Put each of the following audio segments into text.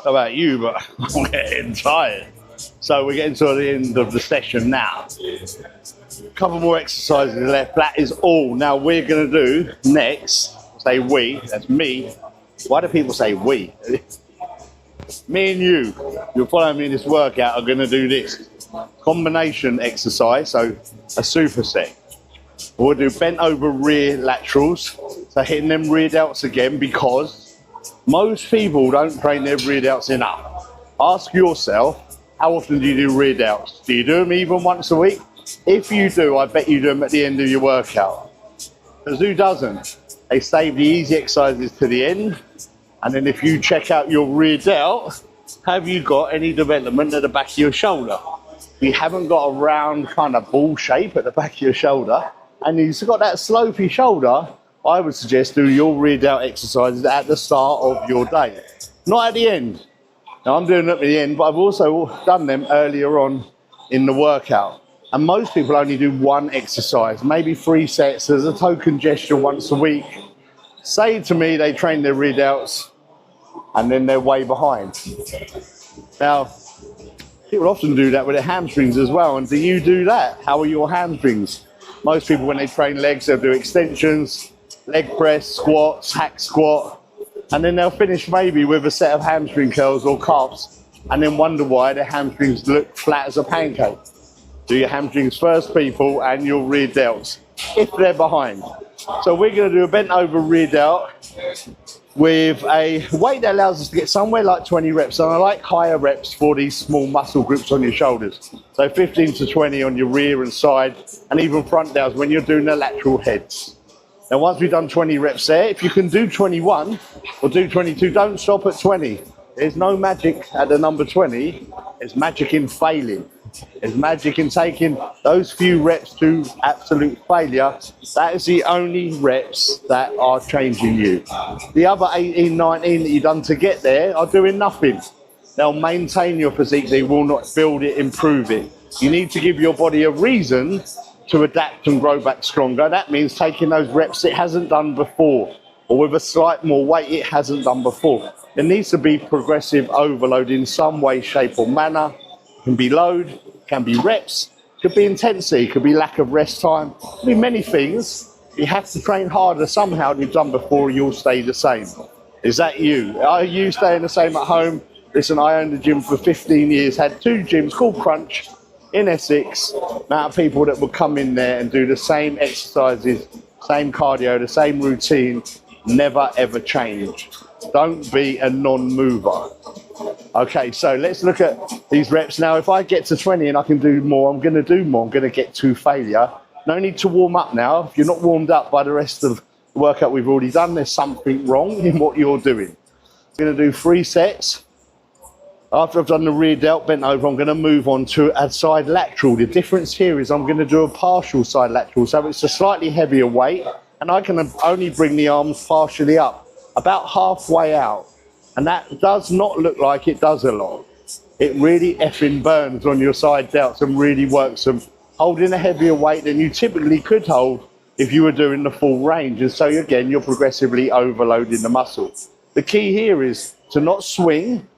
don't know about you, but I'm getting tired. So we're getting to the end of the session now. A couple more exercises left. That is all. Now we're going to do next, say we, that's me. Why do people say we? Me and you're following me in this workout, are going to do this combination exercise, so a superset. We'll do bent over rear laterals, so hitting them rear delts again, because most people don't train their rear delts enough. Ask yourself, how often do you do rear delts? Do you do them even once a week? If you do, I bet you do them at the end of your workout. Because who doesn't? They save the easy exercises to the end, and then if you check out your rear delt, have you got any development at the back of your shoulder? If you haven't got a round kind of ball shape at the back of your shoulder, and you've got that slopey shoulder, I would suggest do your rear delt exercises at the start of your day, not at the end. Now I'm doing them at the end, but I've also done them earlier on in the workout. And most people only do one exercise, maybe 3 sets as a token gesture once a week. Say to me they train their rear delts and then they're way behind. Now, people often do that with their hamstrings as well. And do you do that? How are your hamstrings? Most people, when they train legs, they'll do extensions, leg press, squats, hack squat, and then they'll finish maybe with a set of hamstring curls or calves, and then wonder why their hamstrings look flat as a pancake. Do your hamstrings first, people, and your rear delts, if they're behind. So we're going to do a bent over rear delt with a weight that allows us to get somewhere like 20 reps. And I like higher reps for these small muscle groups on your shoulders. So 15 to 20 on your rear and side, and even front delts when you're doing the lateral heads. Now, once we've done 20 reps there, if you can do 21 or do 22, don't stop at 20. There's no magic at the number 20. There's magic in failing. There's magic in taking those few reps to absolute failure. That is the only reps that are changing you. The other 18, 19 that you've done to get there are doing nothing. They'll maintain your physique. They will not build it, improve it. You need to give your body a reason to adapt and grow back stronger. That means taking those reps it hasn't done before, or with a slight more weight it hasn't done before. There needs to be progressive overload in some way, shape or manner. It can be load, can be reps, could be intensity, could be lack of rest time, could be many things. You have to train harder somehow than you've done before, you'll stay the same. Is that you? Are you staying the same at home? Listen, I owned a gym for 15 years, had 2 gyms called Crunch in Essex. Amount of people that would come in there and do the same exercises, same cardio, the same routine, never ever change. Don't be a non-mover. Okay, so let's look at these reps now. If I get to 20 and I can do more, I'm going to do more. I'm going to get to failure. No need to warm up now. If you're not warmed up by the rest of the workout we've already done, there's something wrong in what you're doing. I'm going to do 3 sets. After I've done the rear delt bent over, I'm going to move on to a side lateral. The difference here is I'm going to do a partial side lateral. So it's a slightly heavier weight, and I can only bring the arms partially up, about halfway out. And that does not look like it does a lot. It really effing burns on your side delts and really works them, holding a heavier weight than you typically could hold if you were doing the full range. And so again, you're progressively overloading the muscle. The key here is to not swing,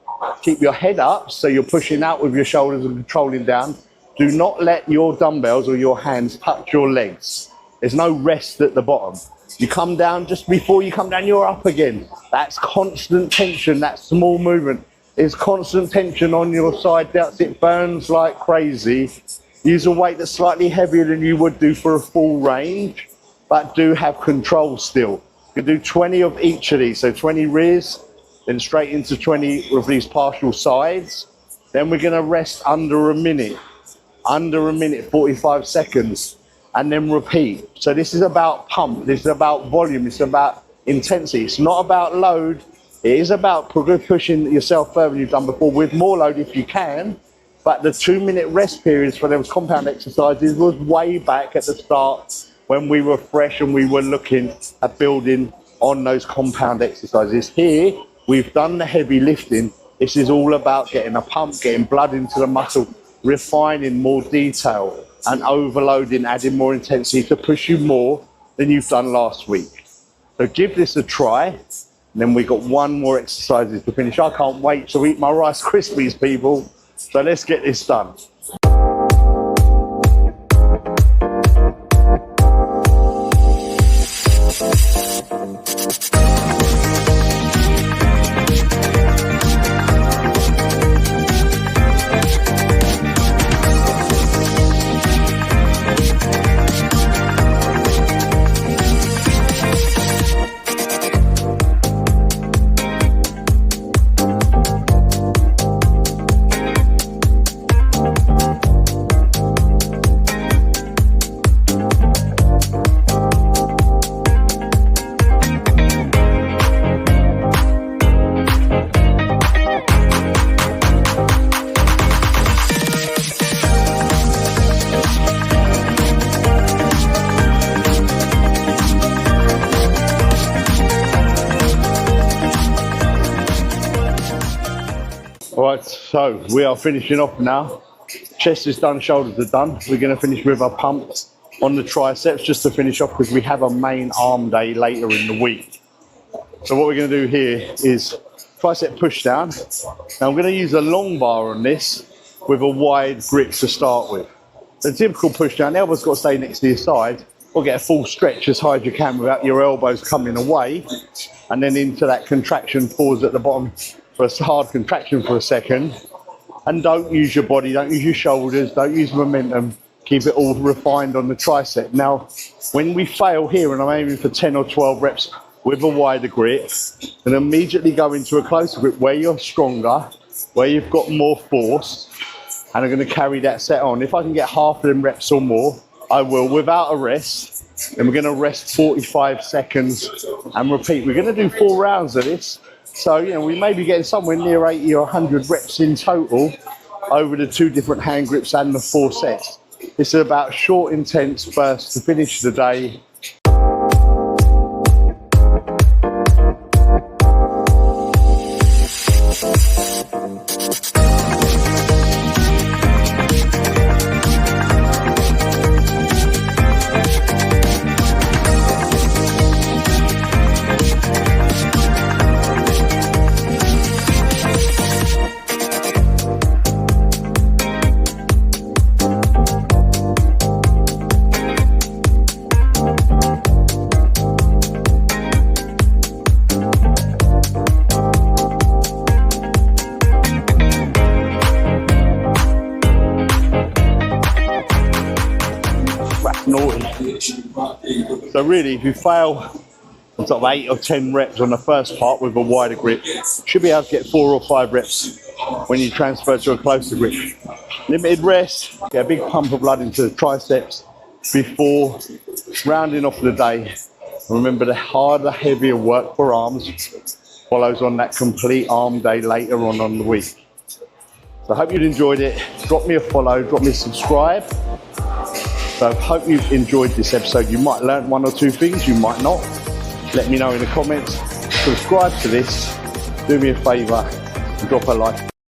keep your head up so you're pushing out with your shoulders and controlling down. Do not let your dumbbells or your hands touch your legs. There's no rest at the bottom. You come down, just before you come down, you're up again. That's constant tension, that small movement is constant tension on your side delts. It burns like crazy. Use a weight that's slightly heavier than you would do for a full range, but do have control still. You can do 20 of each of these, so 20 rears, then straight into 20 of these partial sides. Then we're gonna rest under a minute, 45 seconds. And then repeat. So this is about pump, this is about volume, it's about intensity. It's not about load, it is about pushing yourself further than you've done before with more load if you can. But the 2-minute rest periods for those compound exercises was way back at the start when we were fresh and we were looking at building on those compound exercises. Here, we've done the heavy lifting. This is all about getting a pump, getting blood into the muscle, refining more detail, and overloading, adding more intensity to push you more than you've done last week. So give this a try. And then we got one more exercises to finish. I can't wait to eat my Rice Krispies, people. So let's get this done. Alright, so we are finishing off now. Chest is done, shoulders are done. We're going to finish with a pump on the triceps just to finish off because we have a main arm day later in the week. So what we're going to do here is tricep push down. Now I'm going to use a long bar on this with a wide grip to start with. The typical push down, the elbows got to stay next to your side, or get a full stretch as high as you can without your elbows coming away, and then into that contraction, pause at the bottom for a hard contraction for a second. And don't use your body, don't use your shoulders, don't use momentum. Keep it all refined on the tricep. Now, when we fail here, and I'm aiming for 10 or 12 reps with a wider grip, and immediately go into a closer grip where you're stronger, where you've got more force, and I'm going to carry that set on. If I can get half of them reps or more, I will, without a rest. And we're going to rest 45 seconds and repeat. We're going to do 4 rounds of this. So, you know, we may be getting somewhere near 80 or 100 reps in total over the 2 different hand grips and the 4 sets. This is about short, intense bursts to finish the day. So really, if you fail on sort of 8 or 10 reps on the first part with a wider grip, you should be able to get 4 or 5 reps when you transfer to a closer grip. Limited rest, get a big pump of blood into the triceps before rounding off the day. Remember, the harder, heavier work for arms follows on that complete arm day later on the week. So I hope you've enjoyed it. Drop me a follow, drop me a subscribe. So I hope you've enjoyed this episode. You might learn 1 or 2 things, you might not. Let me know in the comments. Subscribe to this, do me a favour and drop a like.